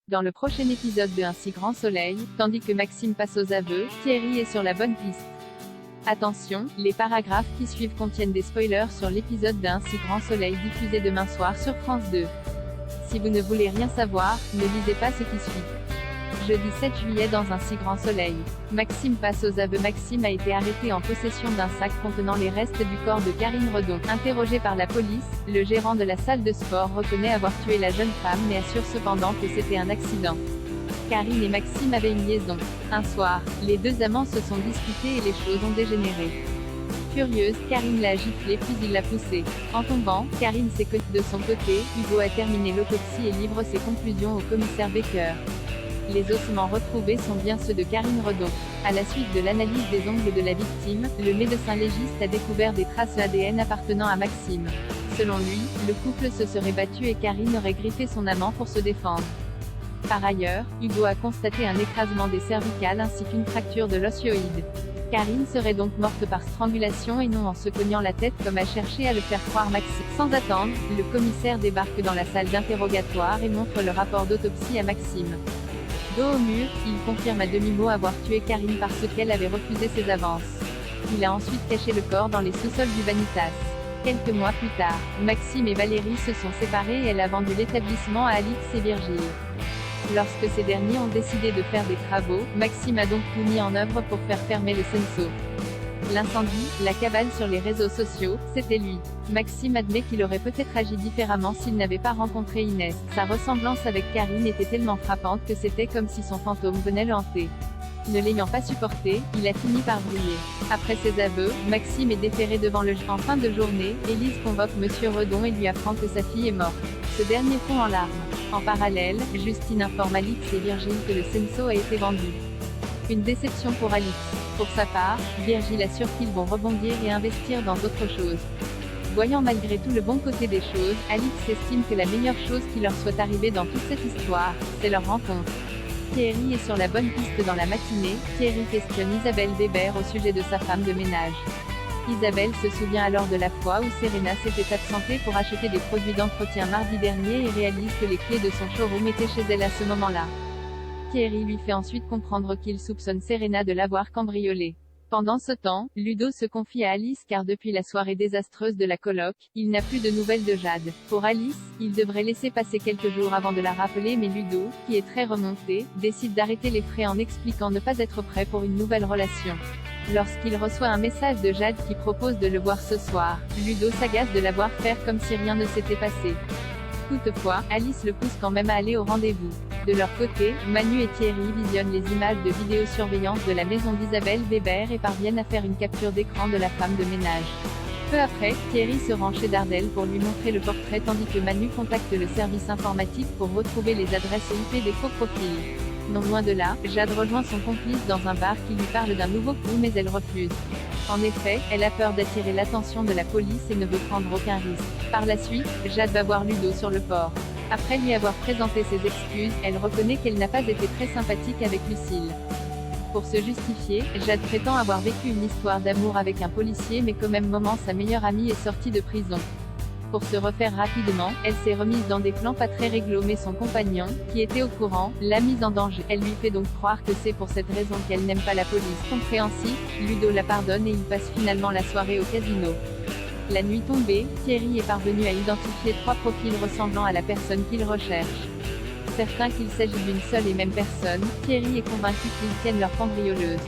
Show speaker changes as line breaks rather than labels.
Dans le prochain épisode de Un si grand soleil, tandis que Maxime passe aux aveux, Thierry est sur la bonne piste. Attention, les paragraphes qui suivent contiennent des spoilers sur l'épisode d'Un si grand soleil diffusé demain soir sur France 2. Si vous ne voulez rien savoir, ne lisez pas ce qui suit. Jeudi 7 juillet dans Un si grand soleil. Maxime passe aux aveux. Maxime a été arrêté en possession d'un sac contenant les restes du corps de Karine Redon. Interrogé par la police, le gérant de la salle de sport reconnaît avoir tué la jeune femme mais assure cependant que c'était un accident. Karine et Maxime avaient une liaison. Un soir, les deux amants se sont disputés et les choses ont dégénéré. Furieuse, Karine l'a giflé puis il l'a poussée. En tombant, Karine s'est connue. De son côté, Hugo a terminé l'autopsie et livre ses conclusions au commissaire Baker. Les ossements retrouvés sont bien ceux de Karine Redon. À la suite de l'analyse des ongles de la victime, le médecin légiste a découvert des traces ADN appartenant à Maxime. Selon lui, le couple se serait battu et Karine aurait griffé son amant pour se défendre. Par ailleurs, Hugo a constaté un écrasement des cervicales ainsi qu'une fracture de l'osioïde. Karine serait donc morte par strangulation et non en se cognant la tête comme a cherché à le faire croire Maxime. Sans attendre, le commissaire débarque dans la salle d'interrogatoire et montre le rapport d'autopsie à Maxime. Dos au mur, il confirme à demi-mot avoir tué Karine parce qu'elle avait refusé ses avances. Il a ensuite caché le corps dans les sous-sols du Vanitas. Quelques mois plus tard, Maxime et Valérie se sont séparés et elle a vendu l'établissement à Alix et Virgile. Lorsque ces derniers ont décidé de faire des travaux, Maxime a donc tout mis en œuvre pour faire fermer le Senso. L'incendie, la cabale sur les réseaux sociaux, c'était lui. Maxime admet qu'il aurait peut-être agi différemment s'il n'avait pas rencontré Inès. Sa ressemblance avec Karine était tellement frappante que c'était comme si son fantôme venait le hanter. Ne l'ayant pas supporté, il a fini par briller. Après ses aveux, Maxime est déféré devant le juge. En fin de journée, Élise convoque Monsieur Redon et lui apprend que sa fille est morte. Ce dernier fond en larmes. En parallèle, Justine informe Alix et Virgile que le Senso a été vendu. Une déception pour Alix. Pour sa part, Virgile assure qu'ils vont rebondir et investir dans d'autres choses. Voyant malgré tout le bon côté des choses, Alix estime que la meilleure chose qui leur soit arrivée dans toute cette histoire, c'est leur rencontre. Thierry est sur la bonne piste dans la matinée. Thierry questionne Isabelle Weber au sujet de sa femme de ménage. Isabelle se souvient alors de la fois où Serena s'était absentée pour acheter des produits d'entretien mardi dernier et réalise que les clés de son showroom étaient chez elle à ce moment-là. Thierry lui fait ensuite comprendre qu'il soupçonne Serena de l'avoir cambriolée. Pendant ce temps, Ludo se confie à Alice car depuis la soirée désastreuse de la coloc, il n'a plus de nouvelles de Jade. Pour Alice, il devrait laisser passer quelques jours avant de la rappeler mais Ludo, qui est très remonté, décide d'arrêter les frais en expliquant ne pas être prêt pour une nouvelle relation. Lorsqu'il reçoit un message de Jade qui propose de le voir ce soir, Ludo s'agace de la voir faire comme si rien ne s'était passé. Toutefois, Alice le pousse quand même à aller au rendez-vous. De leur côté, Manu et Thierry visionnent les images de vidéosurveillance de la maison d'Isabelle Weber et parviennent à faire une capture d'écran de la femme de ménage. Peu après, Thierry se rend chez Dardel pour lui montrer le portrait tandis que Manu contacte le service informatique pour retrouver les adresses IP des faux profils. Non loin de là, Jade rejoint son complice dans un bar qui lui parle d'un nouveau coup mais elle refuse. En effet, elle a peur d'attirer l'attention de la police et ne veut prendre aucun risque. Par la suite, Jade va voir Ludo sur le port. Après lui avoir présenté ses excuses, elle reconnaît qu'elle n'a pas été très sympathique avec Lucille. Pour se justifier, Jade prétend avoir vécu une histoire d'amour avec un policier mais qu'au même moment sa meilleure amie est sortie de prison. Pour se refaire rapidement, elle s'est remise dans des plans pas très réglo mais son compagnon, qui était au courant, l'a mise en danger. Elle lui fait donc croire que c'est pour cette raison qu'elle n'aime pas la police. Compréhensif, Ludo la pardonne et ils passent finalement la soirée au casino. La nuit tombée, Thierry est parvenu à identifier 3 profils ressemblant à la personne qu'il recherche. Certain qu'il s'agit d'une seule et même personne, Thierry est convaincu qu'ils tiennent leur cambrioleuse.